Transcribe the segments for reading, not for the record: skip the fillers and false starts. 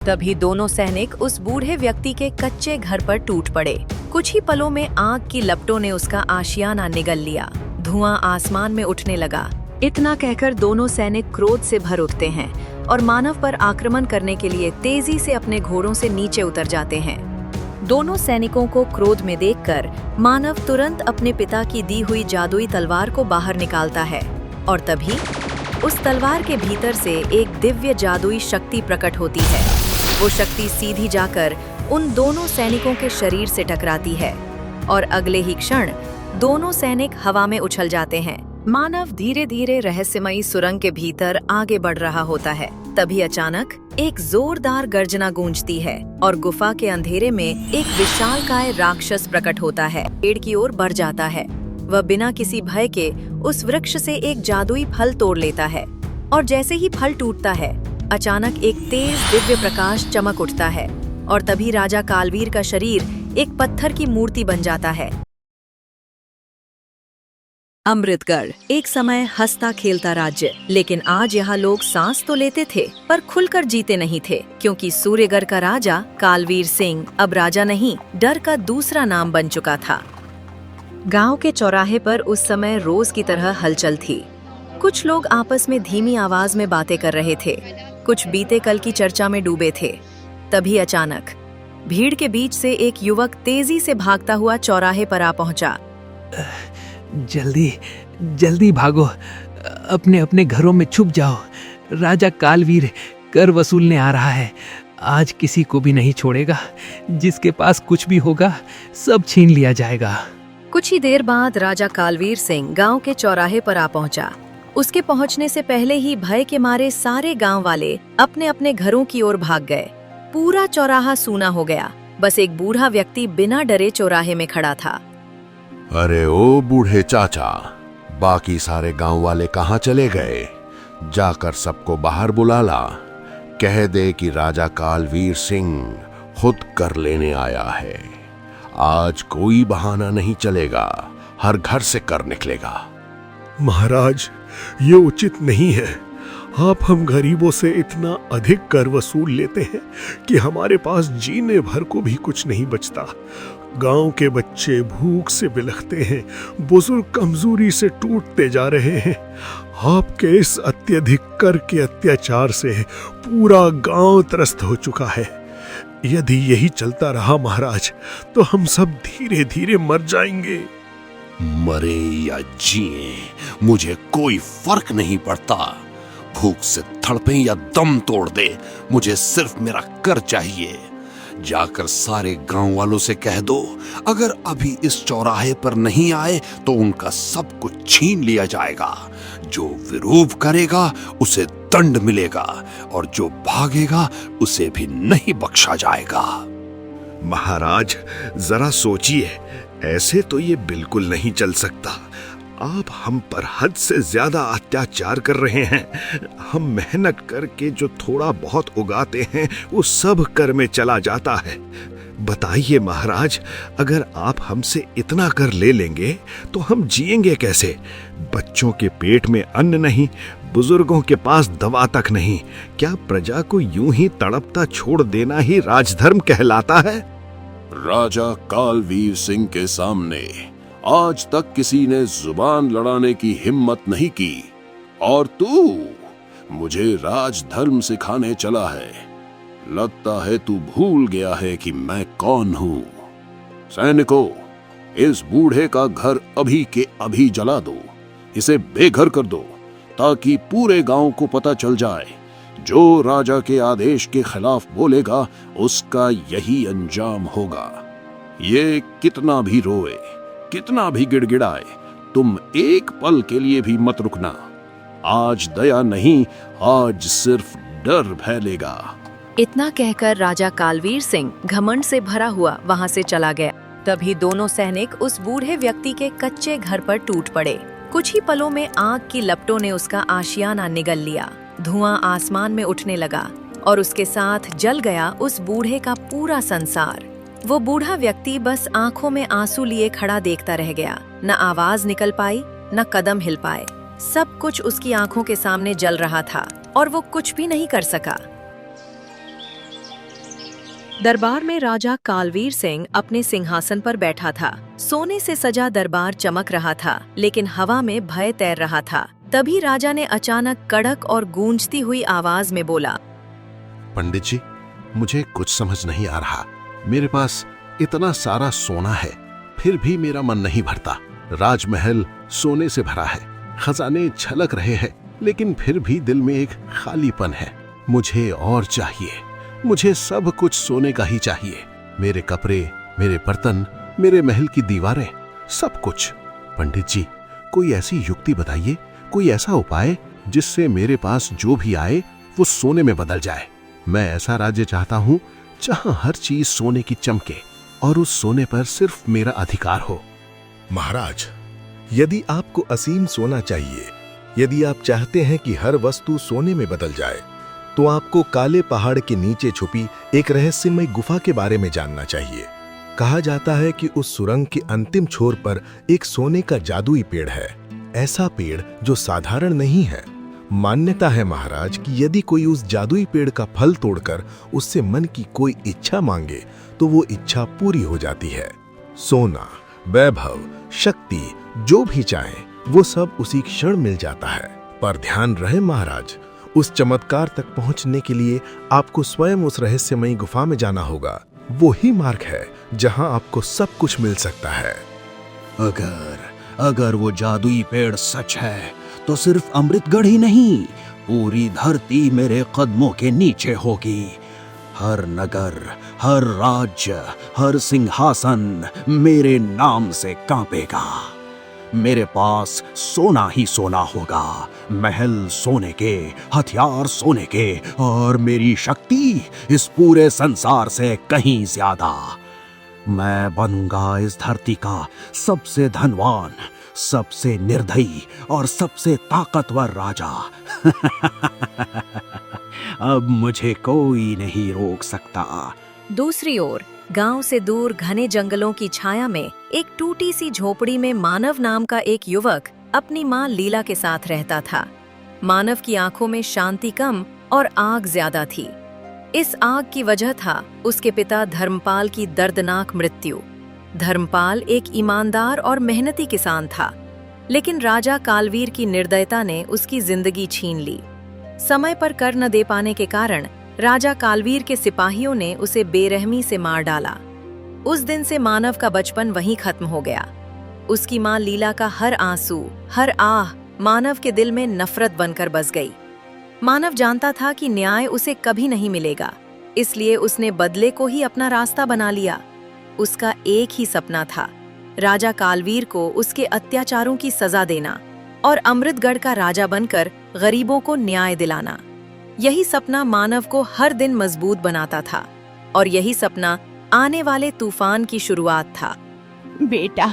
तभी दोनों सैनिक उस बूढ़े व्यक्ति के कच्चे घर पर टूट पड़े। कुछ ही पलों में आग की लपटों ने उसका आशियाना निगल लिया। धुआं आसमान में उठने लगा। इतना कहकर दोनों सैनिक क्रोध से भर उठते हैं और मानव पर आक्रमण करने के लिए तेजी से अपने घोड़ों से नीचे उतर जाते हैं। दोनों सैनिकों को क्रोध में देखकर मानव तुरंत अपने पिता की दी हुई जादुई तलवार को बाहर निकालता है और तभी उस तलवार के भीतर से एक दिव्य जादुई शक्ति प्रकट होती है। वो शक्ति सीधी जाकर उन दोनों सैनिकों के शरीर से टकराती है और अगले ही क्षण दोनों सैनिक हवा में उछल जाते हैं। मानव धीरे धीरे रहस्यमयी सुरंग के भीतर आगे बढ़ रहा होता है। तभी अचानक एक जोरदार गर्जना गूंजती है और गुफा के अंधेरे में एक विशालकाय राक्षस प्रकट होता है। पेड़ की ओर बढ़ जाता है। वह बिना किसी भय के उस वृक्ष से एक जादुई फल तोड़ लेता है और जैसे ही फल टूटता है, अचानक एक तेज दिव्य प्रकाश चमक उठता है और तभी राजा कालवीर का शरीर एक पत्थर की मूर्ति बन जाता है। अमृतगढ़ एक समय हंसता खेलता राज्य, लेकिन आज यहाँ लोग सांस तो लेते थे पर खुलकर जीते नहीं थे, क्योंकि सूर्यगढ़ का राजा कालवीर सिंह अब राजा नहीं, डर का दूसरा नाम बन चुका था। गांव के चौराहे पर उस समय रोज की तरह हलचल थी। कुछ लोग आपस में धीमी आवाज में बातें कर रहे थे, कुछ बीते कल की चर्चा में डूबे थे। तभी अचानक भीड़ के बीच से एक युवक तेजी से भागता हुआ चौराहे पर आ पहुंचा। जल्दी जल्दी भागो, अपने अपने घरों में छुप जाओ। राजा कालवीर कर वसूलने आ रहा है। आज किसी को भी नहीं छोड़ेगा। जिसके पास कुछ भी होगा सब छीन लिया जाएगा। कुछ ही देर बाद राजा कालवीर सिंह गांव के चौराहे पर आ पहुंचा। उसके पहुंचने से पहले ही भय के मारे सारे गांव वाले अपने अपने घरों की ओर भाग गए। पूरा चौराहा सूना हो गया। बस एक बूढ़ा व्यक्ति बिना डरे चौराहे में खड़ा था। अरे ओ बूढ़े चाचा, बाकी सारे गांव वाले कहाँ चले गए? जाकर सबको बाहर बुला ला। कह दे कि राजा कालवीर सिंह खुद कर लेने आया है। आज कोई बहाना नहीं चलेगा, हर घर से कर निकलेगा। महाराज, ये उचित नहीं है। आप हम गरीबों से इतना अधिक कर वसूल लेते हैं कि हमारे पास जीने भर को भी कुछ नहीं बचता। गांव के बच्चे भूख से बिलखते हैं, बुजुर्ग कमजोरी से टूटते जा रहे हैं। आपके इस अत्यधिक कर के अत्याचार से पूरा गांव त्रस्त हो चुका है। यदि यही चलता रहा महाराज, तो हम सब धीरे धीरे मर जाएंगे। मरे या जिए मुझे कोई फर्क नहीं पड़ता। भूख से तड़पे या दम तोड़ दे, मुझे सिर्फ मेरा कर चाहिए। जाकर सारे गांव वालों से कह दो, अगर अभी इस चौराहे पर नहीं आए तो उनका सब कुछ छीन लिया जाएगा। जो विरोध करेगा उसे दंड मिलेगा और जो भागेगा उसे भी नहीं बख्शा जाएगा। महाराज, जरा सोचिए, ऐसे तो ये बिल्कुल नहीं चल सकता। आप हम पर हद से ज्यादा अत्याचार कर रहे हैं। हम मेहनत करके जो थोड़ा बहुत उगाते हैं वो सब कर में चला जाता है। बताइए महाराज, अगर आप हमसे इतना कर ले लेंगे तो हम जिएंगे कैसे? बच्चों के पेट में अन्न नहीं, बुजुर्गों के पास दवा तक नहीं। क्या प्रजा को यूं ही तड़पता छोड़ देना ही राजधर्म कहलाता है? राजा कालवीर सिंह के सामने आज तक किसी ने जुबान लड़ाने की हिम्मत नहीं की, और तू मुझे राजधर्म सिखाने चला है। लगता है तू भूल गया है कि मैं कौन हूँ। सैनिकों, इस बूढ़े का घर अभी के अभी जला दो, इसे बेघर कर दो, ताकि पूरे गांव को पता चल जाए जो राजा के आदेश के खिलाफ बोलेगा उसका यही अंजाम होगा। ये कितना भी रोए, कितना भी गिड़गिड़ाए, तुम एक पल के लिए भी मत रुकना। आज दया नहीं, आज सिर्फ डर फैलेगा। इतना कहकर राजा कालवीर सिंह घमंड से भरा हुआ वहां से चला गया। तभी दोनों सैनिक उस बूढ़े व्यक्ति के कच्चे घर पर टूट पड़े। कुछ ही पलों में आग की लपटों ने उसका आशियाना निगल लिया। धुआं आसमान में उठने लगा और उसके साथ जल गया उस बूढ़े का पूरा संसार। वो बूढ़ा व्यक्ति बस आंखों में आंसू लिए खड़ा देखता रह गया। न आवाज निकल पाई, न कदम हिल पाए। सब कुछ उसकी आंखों के सामने जल रहा था और वो कुछ भी नहीं कर सका। दरबार में राजा कालवीर सिंह अपने सिंहासन पर बैठा था। सोने से सजा दरबार चमक रहा था, लेकिन हवा में भय तैर रहा था। तभी राजा ने अचानक कड़क और गूंजती हुई आवाज में बोला, पंडित जी, मुझे कुछ समझ नहीं आ रहा। मेरे पास इतना सारा सोना है, फिर भी मेरा मन नहीं भरता। राजमहल सोने से भरा है, खजाने झलक रहे हैं, लेकिन फिर भी दिल में एक खालीपन है। मुझे और चाहिए, मुझे सब कुछ सोने का ही चाहिए। मेरे कपड़े, मेरे बर्तन, मेरे महल की दीवारें, सब कुछ। पंडित जी, कोई ऐसी युक्ति बताइए, कोई ऐसा उपाय जिससे मेरे पास जो भी आए वो सोने में बदल जाए। मैं ऐसा राज्य चाहता हूँ जहाँ हर चीज सोने की चमके और उस सोने पर सिर्फ मेरा अधिकार हो। महाराज, यदि आपको असीम सोना चाहिए, यदि आप चाहते हैं कि हर वस्तु सोने में बदल जाए, तो आपको काले पहाड़ के नीचे छुपी एक रहस्यमय गुफा के बारे में जानना चाहिए। कहा जाता है कि उस सुरंग के अंतिम छोर पर एक सोने का जादुई पेड़ है। ऐसा पेड़ जो साधारण नहीं है। मान्यता है महाराज कि यदि कोई उस जादुई पेड़ का फल तोड़कर उससे मन की कोई इच्छा मांगे तो वो इच्छा पूरी हो जाती है। सोना, वैभव, शक्ति, जो भी चाहे वो सब उसी क्षण मिल जाता है। पर ध्यान रहे महाराज, उस चमत्कार तक पहुंचने के लिए आपको स्वयं उस रहस्यमयी गुफा में जाना होगा। वो ही मार्ग है जहां आपको सब कुछ मिल सकता है। अगर वो जादुई पेड़ सच है तो सिर्फ अमृतगढ़ ही नहीं, पूरी धरती मेरे कदमों के नीचे होगी। हर नगर, हर राज्य, हर सिंहासन मेरे नाम से कांपेगा। मेरे पास सोना ही सोना होगा, महल सोने के, हथियार सोने के, और मेरी शक्ति इस पूरे संसार से कहीं ज्यादा। मैं बनूंगा इस धरती का सबसे धनवान, सबसे निर्दयी और सबसे ताकतवर राजा। अब मुझे कोई नहीं रोक सकता। दूसरी ओर गांव से दूर घने जंगलों की छाया में एक टूटी सी झोपड़ी में मानव नाम का एक युवक अपनी मां लीला के साथ रहता था। मानव की आंखों में शांति कम और आग ज्यादा थी। इस आग की वजह था उसके पिता धर्मपाल की दर्दनाक मृत्यु। धर्मपाल एक ईमानदार और मेहनती किसान था, लेकिन राजा कालवीर की निर्दयता ने उसकी जिंदगी छीन ली। समय पर कर न दे पाने के कारण राजा कालवीर के सिपाहियों ने उसे बेरहमी से मार डाला। उस दिन से मानव का बचपन वहीं खत्म हो गया। उसकी मां लीला का हर आंसू, हर आह मानव के दिल में नफरत बनकर बस गई। मानव जानता था कि न्याय उसे कभी नहीं मिलेगा, इसलिए उसने बदले को ही अपना रास्ता बना लिया। उसका एक ही सपना था, राजा कालवीर को उसके अत्याचारों की सजा देना और अमृतगढ़ का राजा बनकर गरीबों को न्याय दिलाना। यही सपना मानव को हर दिन मजबूत बनाता था, और यही सपना आने वाले तूफान की शुरुआत था। बेटा,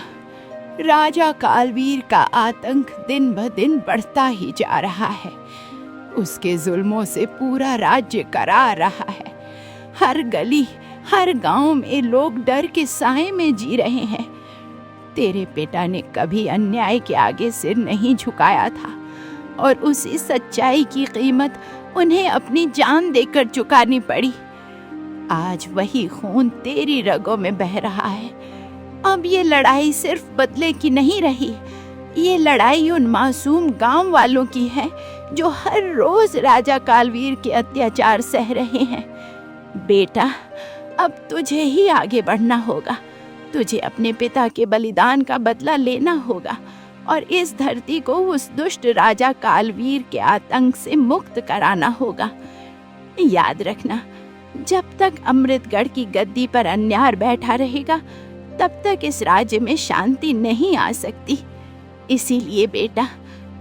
राजा कालवीर का आतंक दिन ब दिन बढ़ता ही जा रहा है। उसके जुल्मों से पूरा राज्य करा रहा है। हर गली, हर गांव में लोग डर के साए में जी रहे हैं। तेरे पिता ने कभी अन्याय के आगे सिर नहीं झुकाया था, और उसी सच्चाई की कीमत उन्हें अपनी जान देकर चुकानी पड़ी। आज वही खून तेरी रगों में बह रहा है। अब ये लड़ाई सिर्फ बदले की नहीं रही, ये लड़ाई उन मासूम गांव वालों की है जो हर रोज राजा कालवीर के अत्याचार सह रहे हैं। बेटा, अब तुझे ही आगे बढ़ना होगा। तुझे अपने पिता के बलिदान का बदला लेना होगा और इस धरती को उस दुष्ट राजा कालवीर के आतंक से मुक्त कराना होगा। याद रखना, जब तक अमृतगढ़ की गद्दी पर अन्याय बैठा रहेगा, तब तक इस राज्य में शांति नहीं आ सकती। इसीलिए बेटा,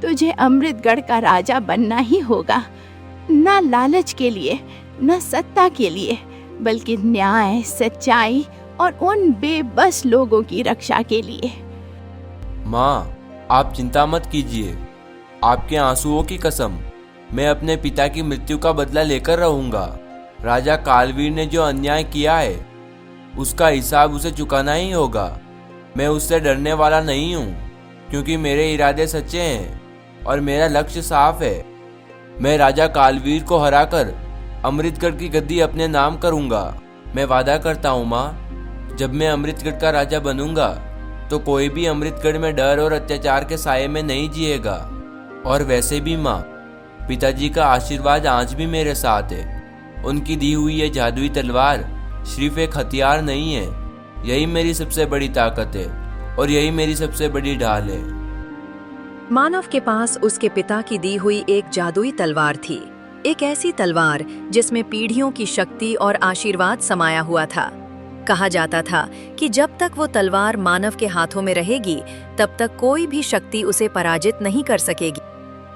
तुझे अमृतगढ़ का राजा बनना ही होगा, न लालच के लिए, न सत्ता के लिए, बल्कि न्याय, सच्चाई और उन बेबस लोगों की रक्षा के लिए। माँ, आप चिंता मत कीजिए। आपके आंसुओं की कसम, मैं अपने पिता की मृत्यु का बदला लेकर रहूंगा। राजा कालवीर ने जो अन्याय किया है, उसका हिसाब उसे चुकाना ही होगा। मैं उससे डरने वाला नहीं हूँ, क्योंकि मेरे इरादे सच्चे हैं और मेरा लक्ष्य साफ है। मैं राजा कालवीर को हराकर अमृतगढ़ की गद्दी अपने नाम करूंगा। मैं वादा करता हूँ माँ, जब मैं अमृतगढ़ का राजा बनूंगा तो कोई भी अमृतगढ़ में डर और अत्याचार के साये में नहीं जिएगा। और वैसे भी माँ, पिताजी का आशीर्वाद आज भी मेरे साथ है। उनकी दी हुई ये जादुई तलवार सिर्फ एक हथियार नहीं है, यही मेरी सबसे बड़ी ताकत है और यही मेरी सबसे बड़ी ढाल है। मानव के पास उसके पिता की दी हुई एक जादुई तलवार थी, एक ऐसी तलवार जिसमें पीढ़ियों की शक्ति और आशीर्वाद समाया हुआ था। कहा जाता था कि जब तक वो तलवार मानव के हाथों में रहेगी तब तक कोई भी शक्ति उसे पराजित नहीं कर सकेगी।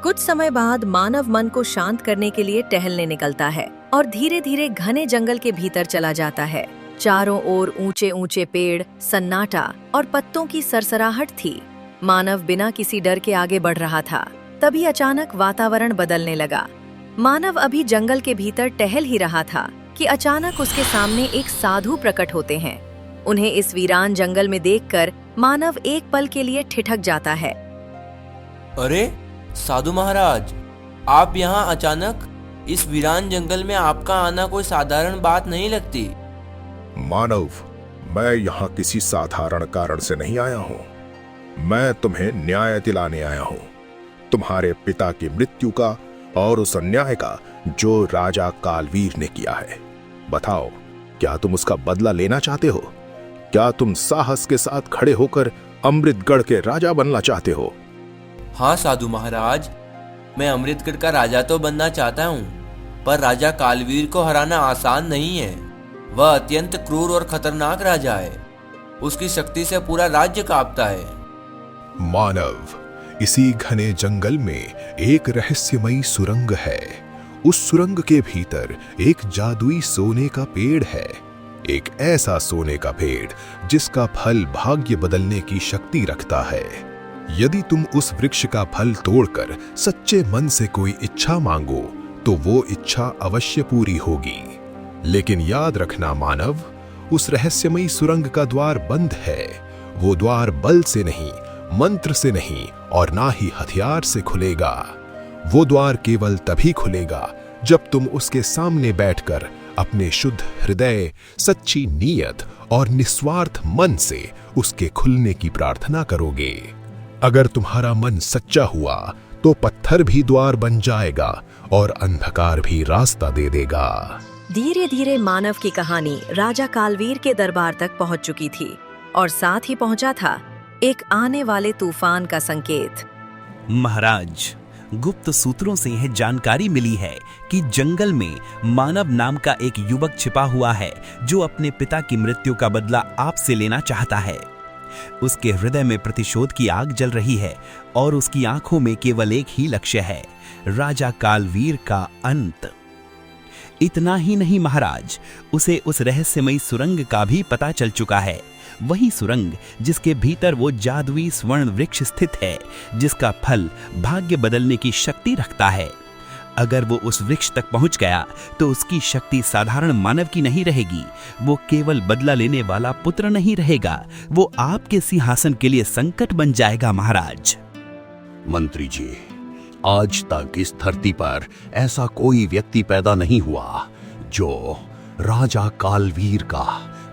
कुछ समय बाद मानव मन को शांत करने के लिए टहलने निकलता है और धीरे धीरे घने जंगल के भीतर चला जाता है। चारों ओर ऊंचे ऊंचे पेड़, सन्नाटा और पत्तों की सरसराहट थी। मानव बिना किसी डर के आगे बढ़ रहा था। तभी अचानक वातावरण बदलने लगा। मानव अभी जंगल के भीतर टहल ही रहा था कि अचानक उसके सामने एक साधु प्रकट होते हैं। उन्हें इस वीरान जंगल में देखकर मानव एक पल के लिए ठिठक जाता है। अरे साधु महाराज, आप यहाँ अचानक? इस वीरान जंगल में आपका आना कोई साधारण बात नहीं लगती। मानव, मैं यहाँ किसी साधारण कारण से नहीं आया हूँ। मैं तुम्हें न्याय दिलाने आया हूँ, तुम्हारे पिता की मृत्यु का और उस अन्याय का जो राजा कालवीर ने किया है। बताओ, क्या तुम उसका बदला लेना चाहते हो? क्या तुम साहस के साथ खड़े होकर अमृतगढ़ के राजा बनना चाहते हो? हाँ साधु महाराज, मैं अमृतगढ़ का राजा तो बनना चाहता हूँ, पर राजा कालवीर को हराना आसान नहीं है। वह अत्यंत क्रूर और खतरनाक राजा है। उसकी शक्ति से पूरा राज्य कांपता है। मानव, इसी घने जंगल में एक रहस्यमयी सुरंग है। उस सुरंग के भीतर एक जादुई सोने का पेड़ है, एक ऐसा सोने का पेड़ जिसका फल भाग्य बदलने की शक्ति रखता है। यदि तुम उस वृक्ष का फल तोड़कर सच्चे मन से कोई इच्छा मांगो तो वो इच्छा अवश्य पूरी होगी। लेकिन याद रखना मानव, उस रहस्यमयी सुरंग का द्वार बंद है। वो द्वार बल से नहीं, मंत्र से नहीं और ना ही हथियार से खुलेगा। वो द्वार केवल तभी खुलेगा जब तुम उसके सामने बैठकर अपने शुद्ध हृदय, सच्ची नीयत और निस्वार्थ मन से उसके खुलने की प्रार्थना करोगे। अगर तुम्हारा मन सच्चा हुआ तो पत्थर भी द्वार बन जाएगा और अंधकार भी रास्ता दे देगा। धीरे धीरे मानव की कहानी राजा कालवीर के दरबार तक पहुंच चुकी थी और साथ ही पहुंचा था एक आने वाले तूफान का संकेत। महाराज, गुप्त सूत्रों से यह जानकारी मिली है कि जंगल में मानव नाम का एक युवक छिपा हुआ है जो अपने पिता की मृत्यु का बदला आपसे लेना चाहता है। उसके हृदय में प्रतिशोध की आग जल रही है और उसकी आंखों में केवल एक ही लक्ष्य है, राजा कालवीर का अंत। इतना ही नहीं महाराज, उसे उस रहस्यमयी सुरंग का भी पता चल चुका है। वही सुरंग जिसके भीतर वो जादुई स्वर्ण वृक्ष स्थित है, जिसका फल भाग्य बदलने की शक्ति रखता है। अगर वो उस वृक्ष तक पहुंच गया तो उसकी शक्ति साधारण मानव की नहीं रहेगी। वो केवल बदला लेने वाला पुत्र नहीं रहेगा, वो आपके सिंहासन के लिए संकट बन जाएगा महाराज। मंत्री जी, आज तक इस धरती पर ऐसा कोई व्यक्ति पैदा नहीं हुआ जो राजा कालवीर का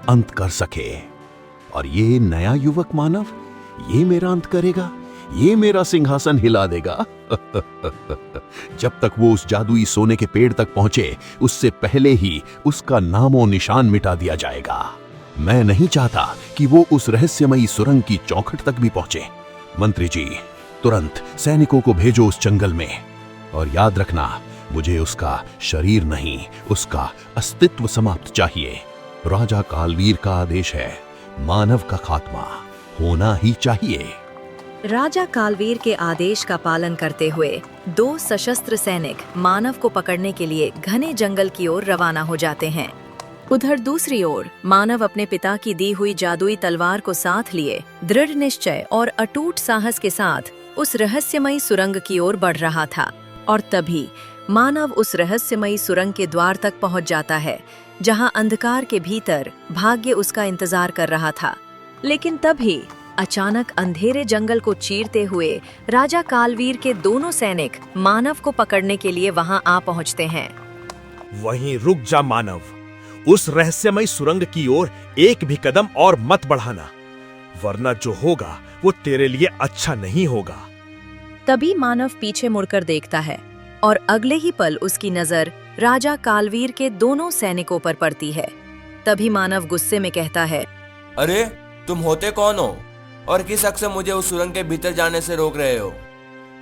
अंत कर सके। और ये नया युवक मानव, ये मेरा अंत करेगा, ये मेरा सिंहासन हिला देगा। जब तक वो उस जादुई सोने के पेड़ तक पहुंचे, उससे पहले ही उसका नामो निशान मिटा दिया जाएगा। मैं नहीं चाहता कि वो उस रहस्यमयी सुरंग की चौखट तक भी पहुंचे। मंत्री जी, तुरंत सैनिकों को भेजो उस जंगल में। और याद रखना, मुझे उसका शरीर नहीं, उसका अस्तित्व समाप्त चाहिए। राजा कालवीर का आदेश है, मानव का खात्मा होना ही चाहिए। राजा कालवीर के आदेश का पालन करते हुए 2 सशस्त्र सैनिक मानव को पकड़ने के लिए घने जंगल की ओर रवाना हो जाते हैं। उधर दूसरी ओर मानव अपने पिता की दी हुई जादुई तलवार को साथ लिए दृढ़ निश्चय और अटूट साहस के साथ उस रहस्यमयी सुरंग की ओर बढ़ रहा था। और तभी मानव उस रहस्यमयी सुरंग के द्वार तक पहुंच जाता है, जहां अंधकार के भीतर भाग्य उसका इंतजार कर रहा था। लेकिन तभी अचानक अंधेरे जंगल को चीरते हुए राजा कालवीर के दोनों सैनिक मानव को पकड़ने के लिए वहां आ पहुंचते हैं। वहीं रुक जा मानव, उस रहस्यमय सुरंग की ओर एक भी कदम और मत बढ़ाना, वरना जो होगा वो तेरे लिए अच्छा नहीं होगा। तभी मानव पीछे मुड़कर देखता है और अगले ही पल उसकी नजर राजा कालवीर के दोनों सैनिकों पर पड़ती है। तभी मानव गुस्से में कहता है, अरे तुम होते कौन हो और किस हक से मुझे उस सुरंग के भीतर जाने से रोक रहे हो?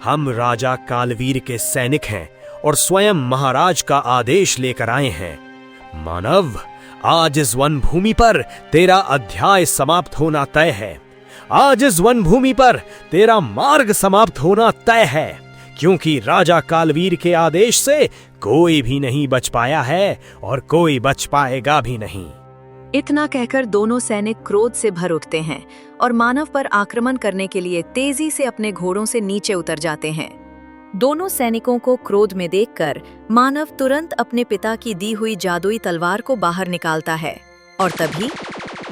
हम राजा कालवीर के सैनिक हैं और स्वयं महाराज का आदेश लेकर आए हैं। मानव, आज इस वन भूमि पर तेरा अध्याय समाप्त होना तय है। आज इस वन भूमि पर तेरा मार्ग समाप्त होना तय है, क्योंकि राजा कालवीर के आदेश से कोई भी नहीं बच पाया है और कोई बच पाएगा भी नहीं। इतना कहकर दोनों सैनिक क्रोध से भर उठते हैं और मानव पर आक्रमण करने के लिए तेजी से अपने घोड़ों से नीचे उतर जाते हैं। दोनों सैनिकों को क्रोध में देखकर मानव तुरंत अपने पिता की दी हुई जादुई तलवार को बाहर निकालता है और तभी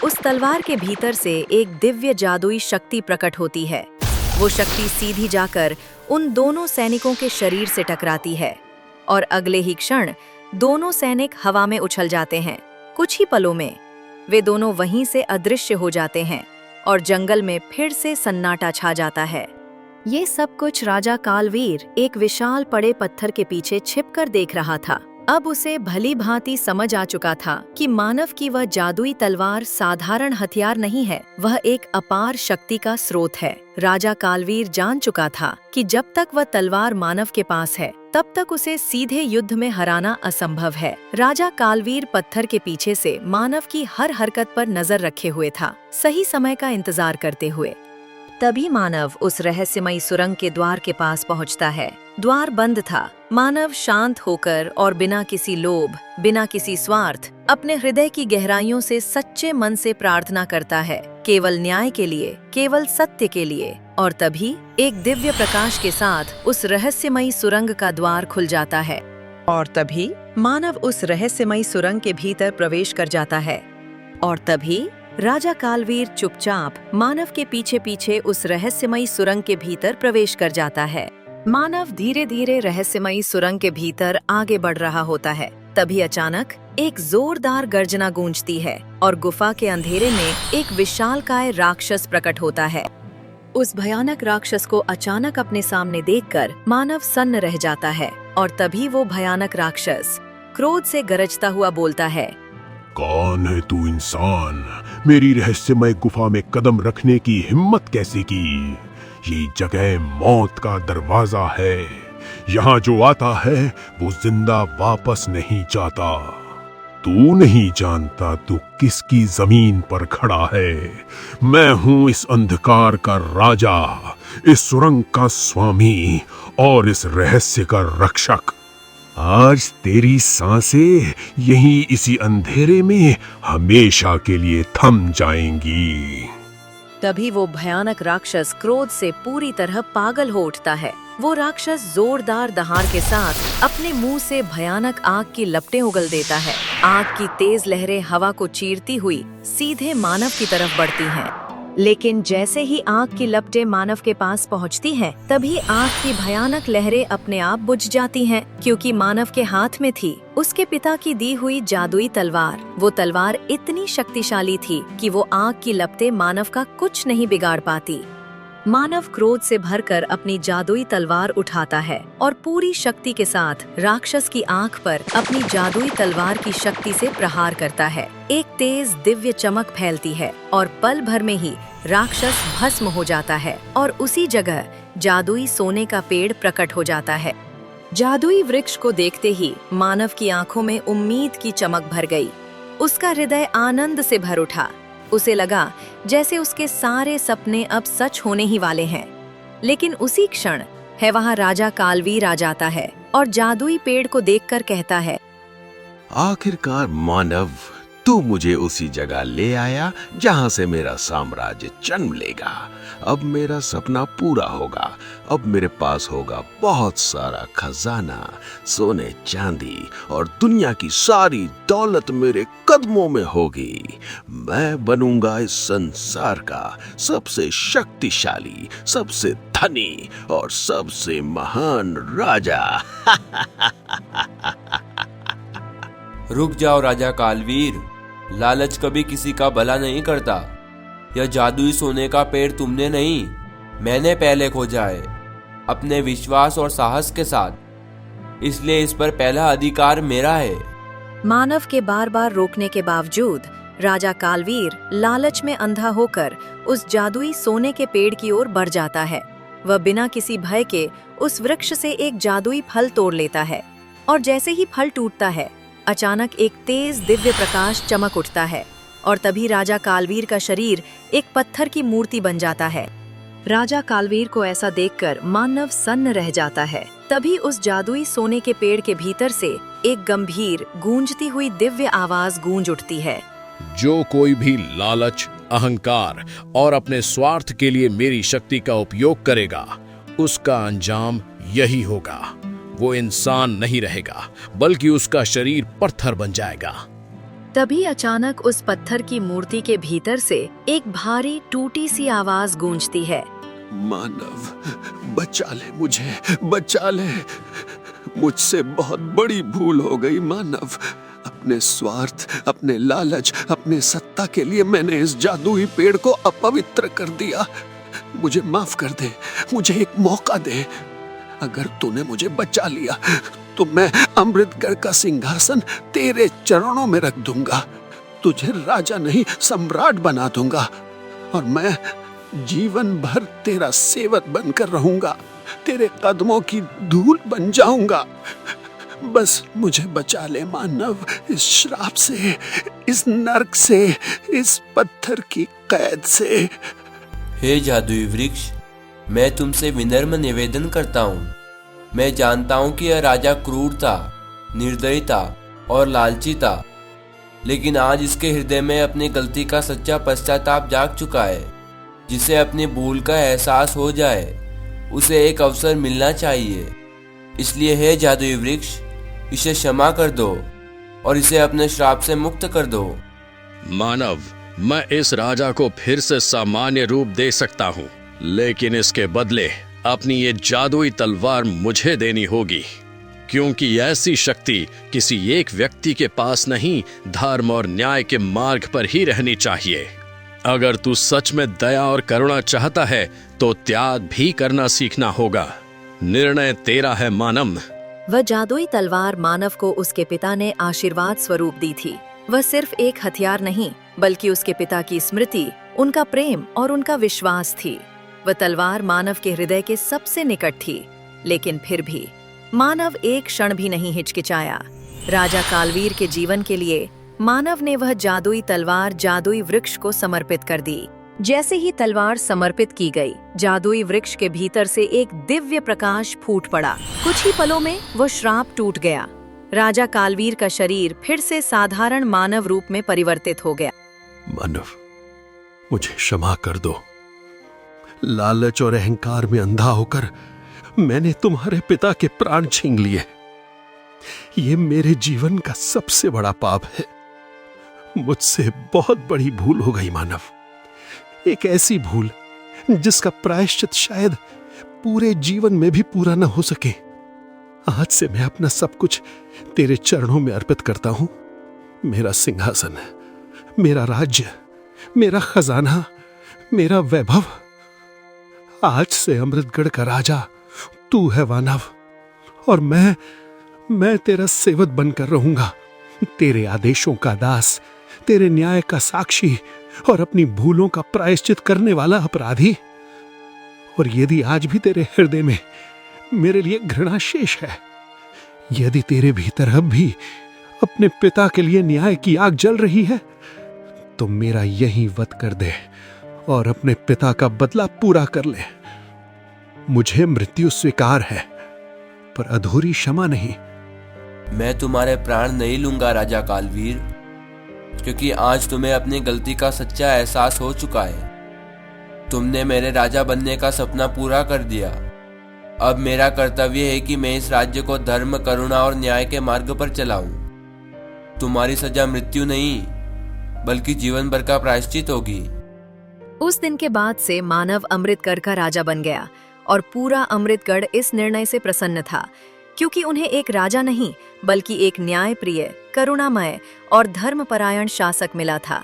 उस तलवार के भीतर से एक दिव्य जादुई शक्ति प्रकट होती है। वो शक्ति सीधी जाकर उन दोनों सैनिकों के शरीर से टकराती है और अगले ही क्षण दोनों सैनिक हवा में उछल जाते हैं। कुछ ही पलों में वे दोनों वहीं से अदृश्य हो जाते हैं और जंगल में फिर से सन्नाटा छा जाता है। ये सब कुछ राजा कालवीर एक विशाल पड़े पत्थर के पीछे छिपकर देख रहा था। अब उसे भली भांति समझ आ चुका था कि मानव की वह जादुई तलवार साधारण हथियार नहीं है, वह एक अपार शक्ति का स्रोत है। राजा कालवीर जान चुका था कि जब तक वह तलवार मानव के पास है तब तक उसे सीधे युद्ध में हराना असंभव है। राजा कालवीर पत्थर के पीछे से मानव की हर हरकत पर नजर रखे हुए था, सही समय का इंतजार करते हुए। तभी मानव उस रहस्यमयी सुरंग के द्वार के पास पहुंचता है। द्वार बंद था। मानव शांत होकर और बिना किसी लोभ, बिना किसी स्वार्थ, अपने हृदय की गहराइयों से सच्चे मन से प्रार्थना करता है, केवल न्याय के लिए, केवल सत्य के लिए। और तभी एक दिव्य प्रकाश के साथ उस रहस्यमयी सुरंग का द्वार खुल जाता है और तभी मानव उस रहस्यमयी सुरंग के भीतर प्रवेश कर जाता है। और तभी राजा कालवीर चुपचाप मानव के पीछे पीछे उस रहस्यमयी सुरंग के भीतर प्रवेश कर जाता है। मानव धीरे धीरे रहस्यमयी सुरंग के भीतर आगे बढ़ रहा होता है। तभी अचानक एक जोरदार गर्जना गूंजती है और गुफा के अंधेरे में एक विशालकाय राक्षस प्रकट होता है। उस भयानक राक्षस को अचानक अपने सामने देखकर मानव सन्न रह जाता है और तभी वो भयानक राक्षस क्रोध से गरजता हुआ बोलता है, कौन है तू इंसान? मेरी रहस्यमय गुफा में कदम रखने की हिम्मत कैसे की? ये जगह मौत का दरवाजा है। यहाँ जो आता है वो जिंदा वापस नहीं जाता। तू नहीं जानता तू किसकी जमीन पर खड़ा है। मैं हूँ इस अंधकार का राजा, इस सुरंग का स्वामी और इस रहस्य का रक्षक। आज तेरी सांसें यहीं इसी अंधेरे में हमेशा के लिए थम जाएंगी। तभी वो भयानक राक्षस क्रोध से पूरी तरह पागल हो उठता है। वो राक्षस जोरदार दहाड़ के साथ अपने मुंह से भयानक आग की लपटें उगल देता है। आग की तेज लहरें हवा को चीरती हुई सीधे मानव की तरफ बढ़ती हैं। लेकिन जैसे ही आग की लपटें मानव के पास पहुंचती हैं, तभी आग की भयानक लहरें अपने आप बुझ जाती हैं, क्योंकि मानव के हाथ में थी उसके पिता की दी हुई जादुई तलवार। वो तलवार इतनी शक्तिशाली थी कि वो आग की लपटें मानव का कुछ नहीं बिगाड़ पाती। मानव क्रोध से भरकर अपनी जादुई तलवार उठाता है और पूरी शक्ति के साथ राक्षस की आंख पर अपनी जादुई तलवार की शक्ति से प्रहार करता है। एक तेज दिव्य चमक फैलती है और पल भर में ही राक्षस भस्म हो जाता है और उसी जगह जादुई सोने का पेड़ प्रकट हो जाता है। जादुई वृक्ष को देखते ही मानव की आंखों में उम्मीद की चमक भर गई। उसका हृदय आनंद से भर उठा। उसे लगा जैसे उसके सारे सपने अब सच होने ही वाले हैं। लेकिन उसी क्षण है वहाँ राजा कालवीर आ जाता है और जादुई पेड़ को देखकर कहता है, आखिरकार मानव, तू मुझे उसी जगह ले आया जहां से मेरा साम्राज्य जन्म लेगा। अब मेरा सपना पूरा होगा। अब मेरे पास होगा बहुत सारा खजाना, सोने चांदी और दुनिया की सारी दौलत मेरे कदमों में होगी। मैं बनूंगा इस संसार का सबसे शक्तिशाली, सबसे धनी और सबसे महान राजा। रुक जाओ राजा कालवीर, लालच कभी किसी का भला नहीं करता। यह जादुई सोने का पेड़ तुमने नहीं, मैंने पहले खोजा है, अपने विश्वास और साहस के साथ। इसलिए इस पर पहला अधिकार मेरा है। मानव के बार बार रोकने के बावजूद राजा कालवीर लालच में अंधा होकर उस जादुई सोने के पेड़ की ओर बढ़ जाता है। वह बिना किसी भय के उस वृक्ष से एक जादुई फल तोड़ लेता है और जैसे ही फल टूटता है, अचानक एक तेज दिव्य प्रकाश चमक उठता है और तभी राजा कालवीर का शरीर एक पत्थर की मूर्ति बन जाता है। राजा कालवीर को ऐसा देखकर मानव सन्न रह जाता है। तभी उस जादुई सोने के पेड़ के भीतर से एक गंभीर गूंजती हुई दिव्य आवाज गूंज उठती है। जो कोई भी लालच, अहंकार और अपने स्वार्थ के लिए मेरी शक्ति का उपयोग करेगा, उसका अंजाम यही होगा। वो इंसान नहीं रहेगा, बल्कि उसका शरीर पत्थर बन जाएगा। तभी अचानक उस पत्थर की मूर्ति के भीतर से एक भारी टूटी सी आवाज गूंजती है। मानव, बचा ले मुझे, बचा ले। मुझसे बहुत बड़ी भूल हो गई मानव। अपने स्वार्थ, अपने लालच, अपने सत्ता के लिए मैंने इस जादुई पेड़ को अपवित्र कर दिया। मुझे माफ कर दे, मुझे एक मौका दे। अगर तूने मुझे बचा लिया तो मैं अमृतगढ़ का सिंहासन तेरे चरणों में रख दूंगा। तुझे राजा नहीं, सम्राट बना दूंगा और मैं जीवन भर तेरा सेवक बनकर रहूंगा। तेरे कदमों की धूल बन जाऊंगा। बस मुझे बचा ले मानव, इस श्राप से, इस नरक से, इस पत्थर की कैद से। हे जादुई वृक्ष, मैं तुमसे विनम्र निवेदन करता हूँ। मैं जानता हूँ कि यह राजा क्रूर था, निर्दयी था और लालची था, लेकिन आज इसके हृदय में अपनी गलती का सच्चा पश्चाताप जाग चुका है। जिसे अपनी भूल का एहसास हो जाए, उसे एक अवसर मिलना चाहिए। इसलिए हे जादुई वृक्ष, इसे क्षमा कर दो और इसे अपने श्राप से मुक्त कर दो। मानव, मैं इस राजा को फिर से सामान्य रूप दे सकता हूँ, लेकिन इसके बदले अपनी ये जादुई तलवार मुझे देनी होगी, क्योंकि ऐसी शक्ति किसी एक व्यक्ति के पास नहीं, धर्म और न्याय के मार्ग पर ही रहनी चाहिए। अगर तू सच में दया और करुणा चाहता है तो त्याग भी करना सीखना होगा। निर्णय तेरा है मानव। वह जादुई तलवार मानव को उसके पिता ने आशीर्वाद स्वरूप दी थी। वह सिर्फ एक हथियार नहीं, बल्कि उसके पिता की स्मृति, उनका प्रेम और उनका विश्वास थी। वह तलवार मानव के हृदय के सबसे निकट थी, लेकिन फिर भी मानव एक क्षण भी नहीं हिचकिचाया। राजा कालवीर के जीवन के लिए मानव ने वह जादुई तलवार जादुई वृक्ष को समर्पित कर दी। जैसे ही तलवार समर्पित की गई, जादुई वृक्ष के भीतर से एक दिव्य प्रकाश फूट पड़ा। कुछ ही पलों में वो श्राप टूट गया। राजा कालवीर का शरीर फिर से साधारण मानव रूप में परिवर्तित हो गया। मानव, मुझे क्षमा कर दो। लालच और अहंकार में अंधा होकर मैंने तुम्हारे पिता के प्राण छीन लिए। ये मेरे जीवन का सबसे बड़ा पाप है। मुझसे बहुत बड़ी भूल हो गई मानव, एक ऐसी भूल जिसका प्रायश्चित शायद पूरे जीवन में भी पूरा न हो सके। आज से मैं अपना सब कुछ तेरे चरणों में अर्पित करता हूं। मेरा सिंहासन, मेरा राज्य, मेरा खजाना, मेरा वैभव, आज से अमृतगढ़ का राजा तू है मानव, और मैं तेरा सेवक बनकर रहूंगा, तेरे आदेशों का दास, तेरे न्याय का साक्षी और अपनी भूलों का प्रायश्चित करने वाला अपराधी। और यदि आज भी तेरे हृदय में मेरे लिए घृणा शेष है, यदि तेरे भीतर अब भी अपने पिता के लिए न्याय की आग जल रही है, तो मेरा यही वध कर दे और अपने पिता का बदला पूरा कर ले। मुझे मृत्यु स्वीकार है, पर अधूरी क्षमा नहीं। मैं तुम्हारे प्राण नहीं लूंगा राजा कालवीर, क्योंकि आज तुम्हें अपनी गलती का सच्चा एहसास हो चुका है। तुमने मेरे राजा बनने का सपना पूरा कर दिया। अब मेरा कर्तव्य है कि मैं इस राज्य को धर्म, करुणा और न्याय के मार्ग पर चलाऊं। तुम्हारी सजा मृत्यु नहीं, बल्कि जीवन भर का प्रायश्चित होगी। उस दिन के बाद से मानव अमृतगढ़ का राजा बन गया और पूरा अमृतगढ़ इस निर्णय से प्रसन्न था। क्योंकि उन्हें एक राजा नहीं बल्कि एक न्यायप्रिय, करुणामय और धर्मपरायण शासक मिला था।